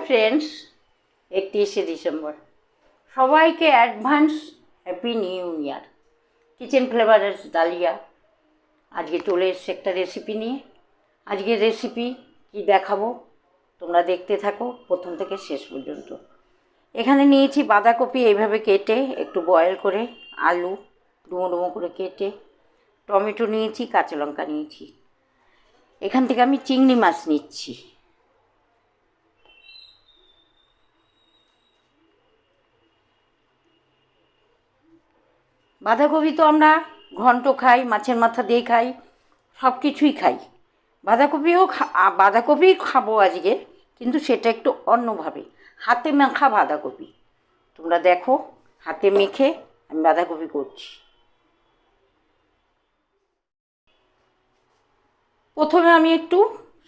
Friends, 31শে December সবাইকে advance happy new year. Kitchen ফ্লেভারের dahlia আজকে চলে এসছে একটা রেসিপি নিয়ে। আজকের রেসিপি কি দেখাবো তোমরা দেখতে থাকো প্রথম থেকে শেষ পর্যন্ত। এখানে নিয়েছি বাঁধাকপি এইভাবে কেটে একটু বয়েল করে, আলু ডুমো ডুমো করে কেটে, টমেটো নিয়েছি, কাঁচা লঙ্কা নিয়েছি। এখান থেকে আমি চিংড়ি মাছ নিচ্ছি। বাঁধাকপি তো আমরা ঘন্ট খাই, মাছের মাথা দিয়ে খাই, সব কিছুই খাই। বাঁধাকপি খাবো আজকে, কিন্তু সেটা একটু অন্যভাবে, হাতে মাখা বাঁধাকপি। তোমরা দেখো হাতে মেখে আমি বাঁধাকপি করছি। প্রথমে আমি একটু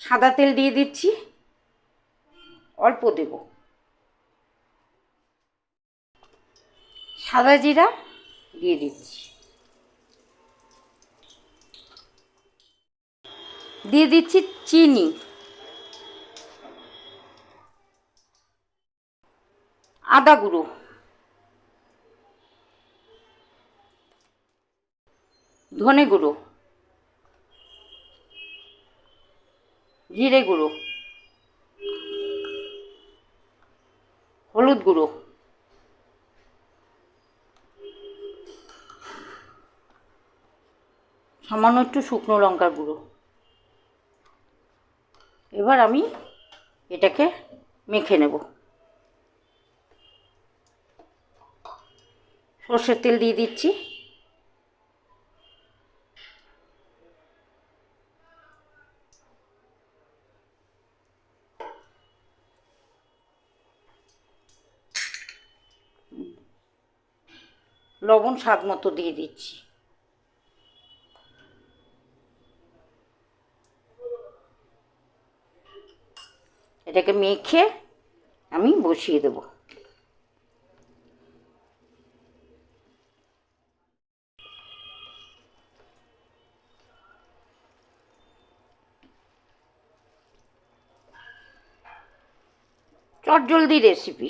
সাদা তেল দিয়ে দিচ্ছি, অল্প দেব। সাদা জিরা দিয়ে দিচ্ছি, দিয়ে দিচ্ছি চিনি, আদা গুঁড়ো, ধনে গুঁড়ো, জিরে গুঁড়ো, হলুদ গুঁড়ো, সামান্য একটু শুকনো লঙ্কার গুঁড়ো। এবার আমি এটাকে মেখে নেব। সর্ষের তেল দিয়ে দিচ্ছি, লবণ স্বাদ মতো দিয়ে দিচ্ছি। এটাকে মেখে আমি বসিয়ে দেব। চটজলদি রেসিপি।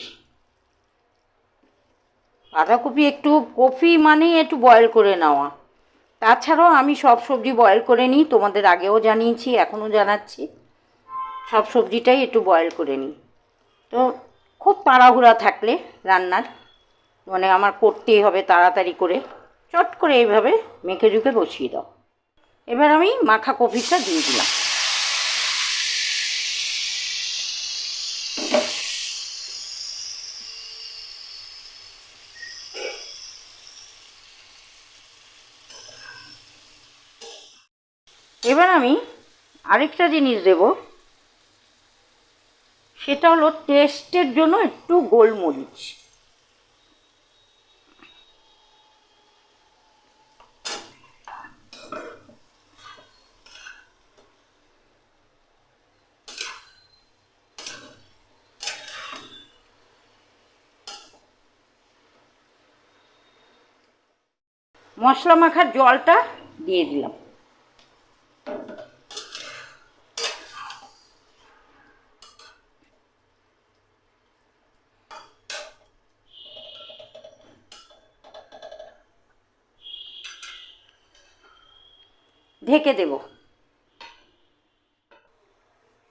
বাঁধাকপি একটু কপি মানেই একটু বয়েল করে নেওয়া। তাছাড়াও আমি সব সবজি বয়েল করে নিই, তোমাদের আগেও জানিয়েছি, এখনও জানাচ্ছি। সব সবজিটাই একটু বয়েল করে নিই। তো খুব তাড়াহুড়া থাকলে রান্নার, মানে আমার করতেই হবে তাড়াতাড়ি করে, চট করে এইভাবে মেখে ঝুঁকে বসিয়ে দাও। এবার আমি মাখা কপিটা দিয়ে দিলাম। এবার আমি আরেকটা জিনিস দেব, সেটা হলো টেস্টের জন্য একটু গোলমরিচ। মশলা মাখার জলটা দিয়ে দিলাম। ঢেকে দেব।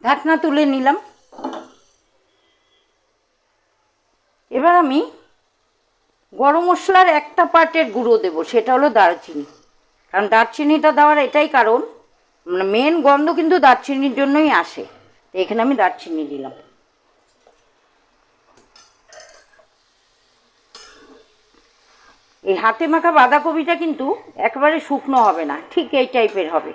ঢাকনা তুলে নিলাম। এবার আমি গরম মশলার একটা পার্টের গুঁড়ো দেব, সেটা হলো দারচিনি। কারণ দারচিনিটা দেওয়ার এটাই কারণ, মানে মেন গন্ধ কিন্তু দারচিনির জন্যই আসে। তো এখানে আমি দারচিনি দিলাম। এই হাতে মাখা বাঁধাকপিটা কিন্তু একেবারে শুকনো হবে না, ঠিক এই টাইপের হবে।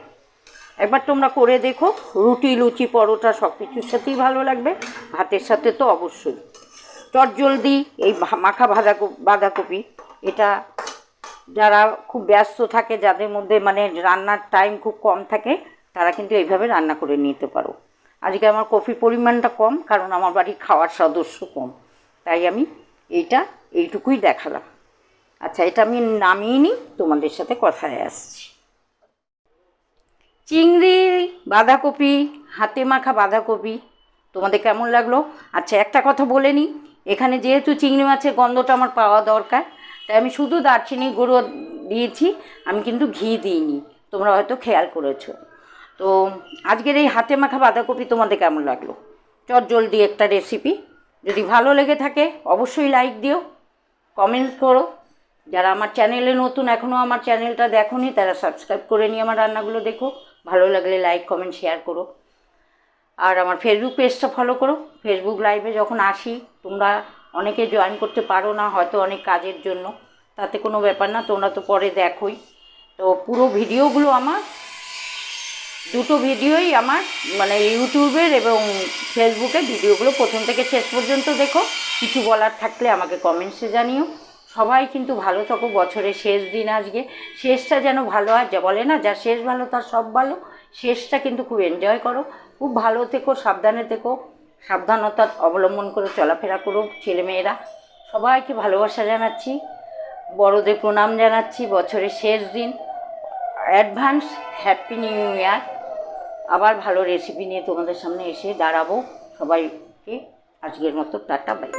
একবার তোমরা করে দেখো, রুটি, লুচি, পরোটা সব কিছুর সাথেই ভালো লাগবে, ভাতের সাথে তো অবশ্যই। চটজলদি এই মাখা বাঁধাকপি, এটা যারা খুব ব্যস্ত থাকে, যাদের মধ্যে মানে রান্নার টাইম খুব কম থাকে, তারা কিন্তু এইভাবে রান্না করে নিতে পারো। আজকে আমার কফির পরিমাণটা কম, কারণ আমার বাড়ির খাওয়ার সদস্য কম, তাই আমি এইটুকুই দেখালাম। আচ্ছা, এটা আমি নামিয়ে নিই, তোমাদের সাথে কথায় আসছি। চিংড়ি, বাঁধাকপি, হাতে মাখা বাঁধাকপি তোমাদের কেমন লাগলো। আচ্ছা, একটা কথা বলে নিই, এখানে যেহেতু চিংড়ি মাছের গন্ধটা আমার পাওয়া দরকার, তাই আমি শুধু দারচিনি গুঁড়ো দিয়েছি, আমি কিন্তু ঘি দিইনি, তোমরা হয়তো খেয়াল করেছো। তো আজকের এই হাতে মাখা বাঁধাকপি তোমাদের কেমন লাগলো? চটজলদি একটা রেসিপি। যদি ভালো লেগে থাকে অবশ্যই লাইক দিও, কমেন্ট করো। যারা আমার চ্যানেলে নতুন, এখনও আমার চ্যানেলটা দেখোনি, তারা সাবস্ক্রাইব করে নিয়ে আমার রান্নাগুলো দেখো। ভালো লাগলে লাইক কমেন্ট শেয়ার করো। আর আমার ফেসবুক পেজটা ফলো করো। ফেসবুক লাইভে যখন আসি, তোমরা অনেকে জয়েন করতে পারো না, হয়তো অনেক কাজের জন্য, তাতে কোনো ব্যাপার না, তোমরা তো পরে দেখোই। তো পুরো ভিডিওগুলো আমার, দুটো ভিডিওই আমার মানে ইউটিউবের এবং ফেসবুকে ভিডিওগুলো প্রথম থেকে শেষ পর্যন্ত দেখো। কিছু বলার থাকলে আমাকে কমেন্টসে জানিও। সবাই কিন্তু ভালো থাকো, বছরের শেষ দিন আজকে, শেষটা যেন ভালো হয়। যা বলে না, যা শেষ ভালো তার সব ভালো। শেষটা কিন্তু খুব এনজয় করো, খুব ভালো থেকো, সাবধানে থেকো, সাবধানতা অবলম্বন করে চলাফেরা করো। ছেলেমেয়েরা সবাইকে ভালোবাসা জানাচ্ছি, বড়দের প্রণাম জানাচ্ছি। বছরের শেষ দিন, অ্যাডভান্স হ্যাপি নিউ ইয়ার। আবার ভালো রেসিপি নিয়ে তোমাদের সামনে এসে দাঁড়াবো। সবাইকে আজকের মতো টাটা, বাই।